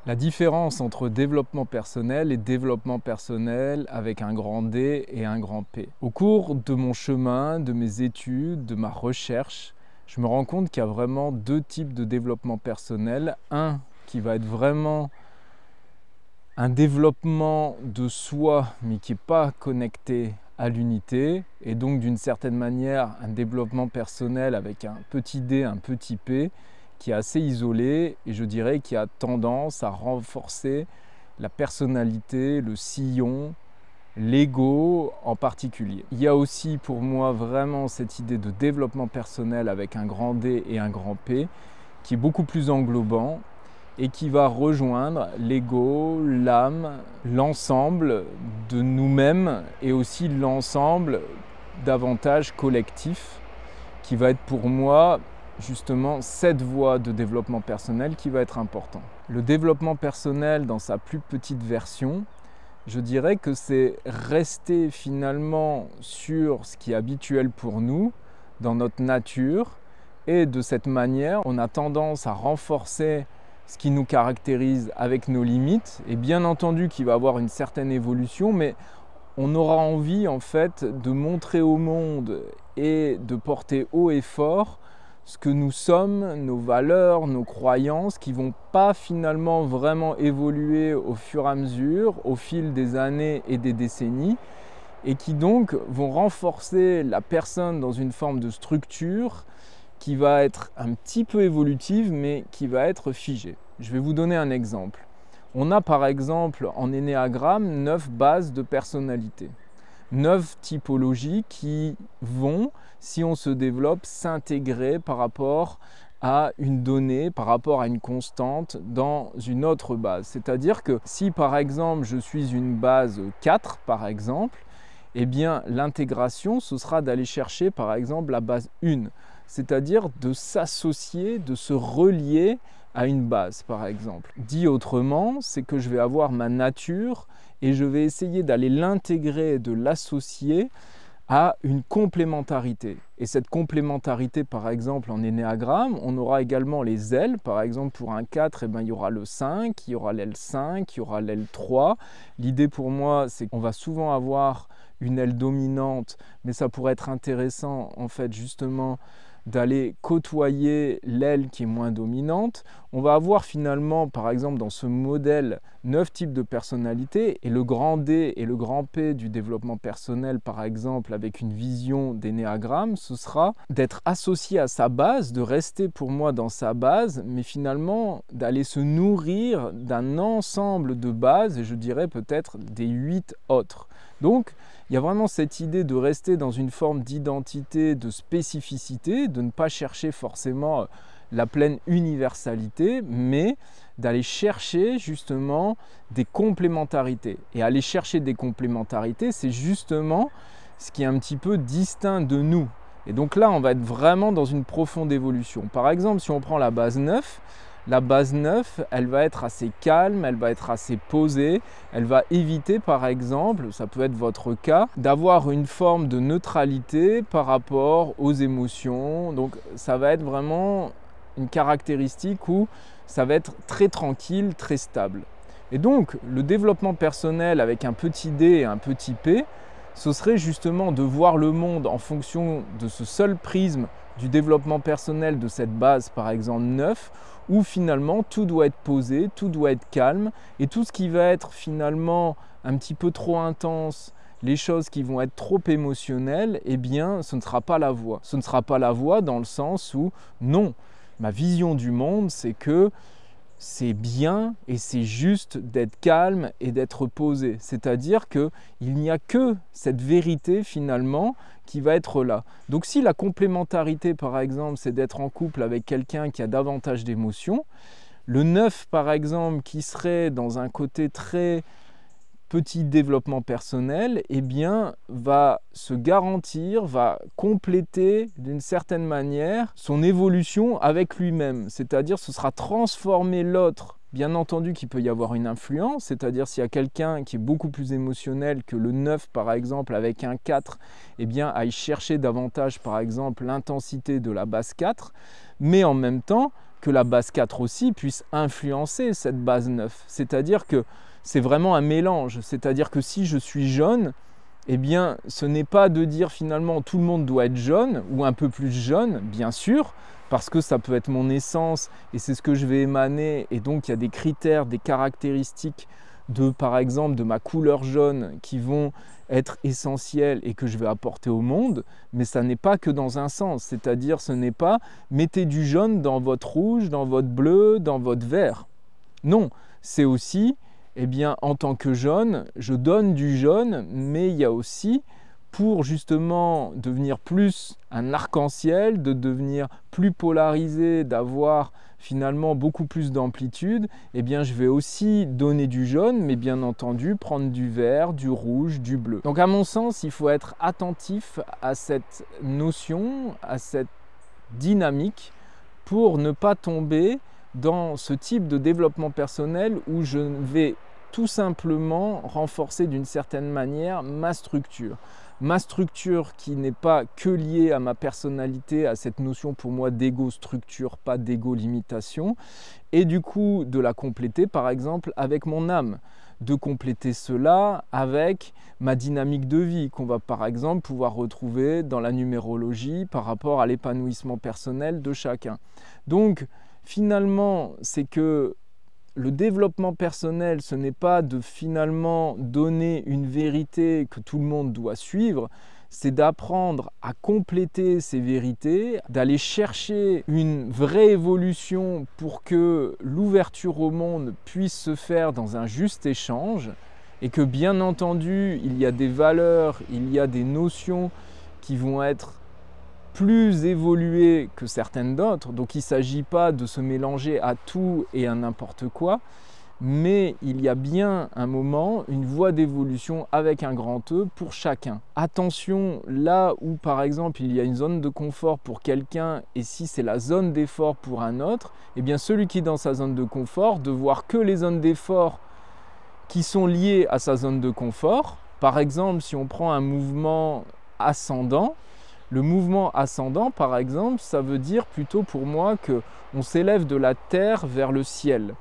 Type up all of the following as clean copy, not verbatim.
La différence entre développement personnel et développement personnel avec un grand D et un grand P. Au cours de mon chemin, de mes études, de ma recherche, je me rends compte qu'il y a vraiment deux types de développement personnel. Un qui va être vraiment un développement de soi, mais qui n'est pas connecté à l'unité, et donc d'une certaine manière un développement personnel avec un petit D, un petit P, qui est assez isolé et je dirais qui a tendance à renforcer la personnalité, le sillon, l'ego en particulier. Il y a aussi pour moi vraiment cette idée de développement personnel avec un grand D et un grand P qui est beaucoup plus englobant et qui va rejoindre l'ego, l'âme, l'ensemble de nous-mêmes et aussi l'ensemble davantage collectif qui va être pour moi justement cette voie de développement personnel qui va être important. Le développement personnel dans sa plus petite version, je dirais que c'est rester finalement sur ce qui est habituel pour nous, dans notre nature, et de cette manière, on a tendance à renforcer ce qui nous caractérise avec nos limites, et bien entendu qu'il va y avoir une certaine évolution, mais on aura envie en fait de montrer au monde et de porter haut et fort ce que nous sommes, nos valeurs, nos croyances qui ne vont pas finalement vraiment évoluer au fur et à mesure, au fil des années et des décennies, et qui donc vont renforcer la personne dans une forme de structure qui va être un petit peu évolutive, mais qui va être figée. Je vais vous donner un exemple. On a par exemple en Ennéagramme 9 bases de personnalité. 9 typologies qui vont, si on se développe, s'intégrer par rapport à une donnée, par rapport à une constante dans une autre base. C'est-à-dire que si par exemple je suis une base 4 par exemple, eh bien l'intégration ce sera d'aller chercher par exemple la base 1, c'est-à-dire de s'associer, de se relier à une base par exemple. Dit autrement, c'est que je vais avoir ma nature et je vais essayer d'aller l'intégrer, de l'associer à une complémentarité. Et cette complémentarité, par exemple, en ennéagramme, on aura également les ailes. Par exemple, pour un 4, eh bien, il y aura le 5, il y aura l'aile 5, il y aura l'aile 3. L'idée pour moi, c'est qu'on va souvent avoir une aile dominante, mais ça pourrait être intéressant, en fait, justement, d'aller côtoyer l'aile qui est moins dominante. On va avoir finalement, par exemple, dans ce modèle, 9 types de personnalités et le grand D et le grand P du développement personnel, par exemple, avec une vision d'ennéagramme, ce sera d'être associé à sa base, de rester pour moi dans sa base, mais finalement d'aller se nourrir d'un ensemble de bases, et je dirais peut-être des 8 autres. Donc, il y a vraiment cette idée de rester dans une forme d'identité, de spécificité, de ne pas chercher forcément la pleine universalité, mais d'aller chercher justement des complémentarités. Et aller chercher des complémentarités, c'est justement ce qui est un petit peu distinct de nous. Et donc là, on va être vraiment dans une profonde évolution. Par exemple, si on prend la base 9, la base 9, elle va être assez calme, elle va être assez posée, elle va éviter par exemple, ça peut être votre cas, d'avoir une forme de neutralité par rapport aux émotions. Donc ça va être vraiment une caractéristique où ça va être très tranquille, très stable. Et donc le développement personnel avec un petit D et un petit P, ce serait justement de voir le monde en fonction de ce seul prisme du développement personnel de cette base par exemple 9, où finalement tout doit être posé, tout doit être calme, et tout ce qui va être finalement un petit peu trop intense, les choses qui vont être trop émotionnelles, eh bien ce ne sera pas la voie. Ce ne sera pas la voie dans le sens où non, ma vision du monde c'est que c'est bien et c'est juste d'être calme et d'être posé. C'est-à-dire qu'il n'y a que cette vérité finalement qui va être là. Donc si la complémentarité par exemple c'est d'être en couple avec quelqu'un qui a davantage d'émotions, le 9 par exemple qui serait dans un côté très petit développement personnel, eh bien, va se garantir, va compléter d'une certaine manière son évolution avec lui-même. C'est-à-dire, ce sera transformer l'autre. Bien entendu qu'il peut y avoir une influence, c'est-à-dire s'il y a quelqu'un qui est beaucoup plus émotionnel que le 9 par exemple avec un 4, eh bien aille chercher davantage par exemple l'intensité de la base 4, mais en même temps, que la base 4 aussi puisse influencer cette base 9. C'est-à-dire que c'est vraiment un mélange. C'est-à-dire que si je suis jaune, eh bien, ce n'est pas de dire finalement tout le monde doit être jaune ou un peu plus jaune, bien sûr, parce que ça peut être mon essence et c'est ce que je vais émaner. Et donc, il y a des critères, des caractéristiques de, par exemple, de ma couleur jaune qui vont être essentielles et que je vais apporter au monde. Mais ça n'est pas que dans un sens. C'est-à-dire, ce n'est pas mettez du jaune dans votre rouge, dans votre bleu, dans votre vert. Non, c'est aussi... Eh bien, en tant que jaune, je donne du jaune, mais il y a aussi, pour justement devenir plus un arc-en-ciel, de devenir plus polarisé, d'avoir finalement beaucoup plus d'amplitude, eh bien, je vais aussi donner du jaune, mais bien entendu, prendre du vert, du rouge, du bleu. Donc, à mon sens, il faut être attentif à cette notion, à cette dynamique, pour ne pas tomber dans ce type de développement personnel où je vais tout simplement renforcer d'une certaine manière ma structure. Ma structure qui n'est pas que liée à ma personnalité, à cette notion pour moi d'égo-structure, pas d'égo-limitation, et du coup de la compléter par exemple avec mon âme, de compléter cela avec ma dynamique de vie qu'on va par exemple pouvoir retrouver dans la numérologie par rapport à l'épanouissement personnel de chacun. Donc finalement, c'est que le développement personnel, ce n'est pas de finalement donner une vérité que tout le monde doit suivre, c'est d'apprendre à compléter ces vérités, d'aller chercher une vraie évolution pour que l'ouverture au monde puisse se faire dans un juste échange et que bien entendu, il y a des valeurs, il y a des notions qui vont être plus évoluées que certaines d'autres, donc il ne s'agit pas de se mélanger à tout et à n'importe quoi, mais il y a bien un moment, une voie d'évolution avec un grand E pour chacun. Attention, là où par exemple il y a une zone de confort pour quelqu'un et si c'est la zone d'effort pour un autre, eh bien celui qui est dans sa zone de confort, de voir que les zones d'effort qui sont liées à sa zone de confort. Par exemple, si on prend un mouvement ascendant, le mouvement ascendant, par exemple, ça veut dire plutôt pour moi qu'on s'élève de la terre vers le ciel.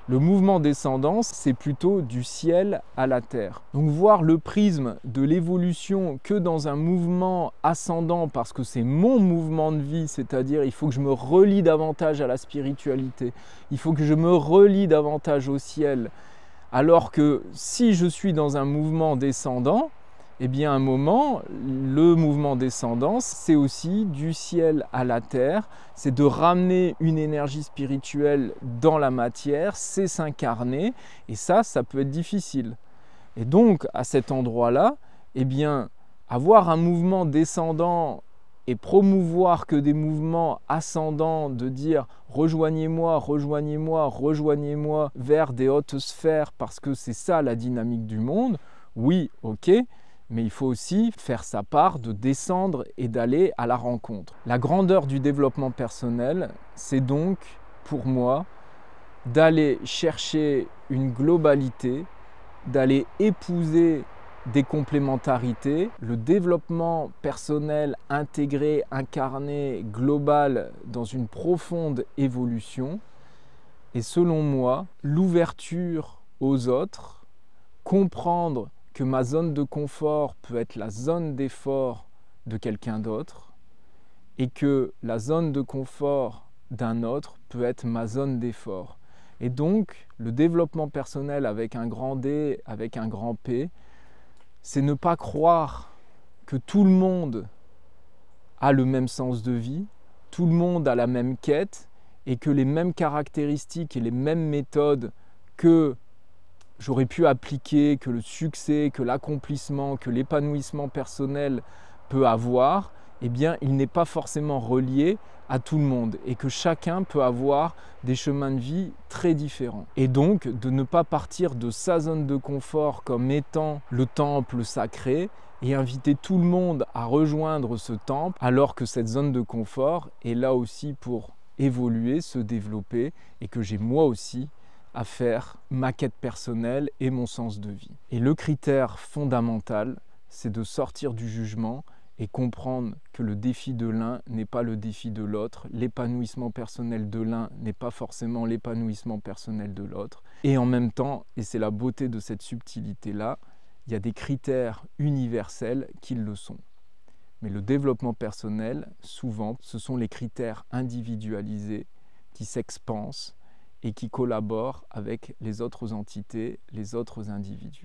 Le mouvement descendant, c'est plutôt du ciel à la terre. Donc voir le prisme de l'évolution que dans un mouvement ascendant, parce que c'est mon mouvement de vie, c'est-à-dire il faut que je me relie davantage à la spiritualité, il faut que je me relie davantage au ciel, alors que si je suis dans un mouvement descendant, eh bien à un moment, le mouvement descendant, c'est aussi du ciel à la terre, c'est de ramener une énergie spirituelle dans la matière, c'est s'incarner, et ça peut être difficile. Et donc, à cet endroit-là, eh bien, avoir un mouvement descendant et promouvoir que des mouvements ascendants, de dire rejoignez-moi, rejoignez-moi, rejoignez-moi vers des hautes sphères, parce que c'est ça la dynamique du monde, oui, ok, mais il faut aussi faire sa part de descendre et d'aller à la rencontre. La grandeur du développement personnel, c'est donc, pour moi, d'aller chercher une globalité, d'aller épouser des complémentarités. Le développement personnel intégré, incarné, global, dans une profonde évolution. Et selon moi, l'ouverture aux autres, comprendre que ma zone de confort peut être la zone d'effort de quelqu'un d'autre et que la zone de confort d'un autre peut être ma zone d'effort. Et donc, le développement personnel avec un grand D, avec un grand P, c'est ne pas croire que tout le monde a le même sens de vie, tout le monde a la même quête et que les mêmes caractéristiques et les mêmes méthodes que j'aurais pu appliquer, que le succès, que l'accomplissement, que l'épanouissement personnel peut avoir, eh bien, il n'est pas forcément relié à tout le monde et que chacun peut avoir des chemins de vie très différents. Et donc, de ne pas partir de sa zone de confort comme étant le temple sacré et inviter tout le monde à rejoindre ce temple, alors que cette zone de confort est là aussi pour évoluer, se développer et que j'ai moi aussi à faire ma quête personnelle et mon sens de vie. Et le critère fondamental, c'est de sortir du jugement et comprendre que le défi de l'un n'est pas le défi de l'autre, l'épanouissement personnel de l'un n'est pas forcément l'épanouissement personnel de l'autre. Et en même temps, et c'est la beauté de cette subtilité-là, il y a des critères universels qui le sont. Mais le développement personnel, souvent, ce sont les critères individualisés qui s'expansent et qui collaborent avec les autres entités, les autres individus.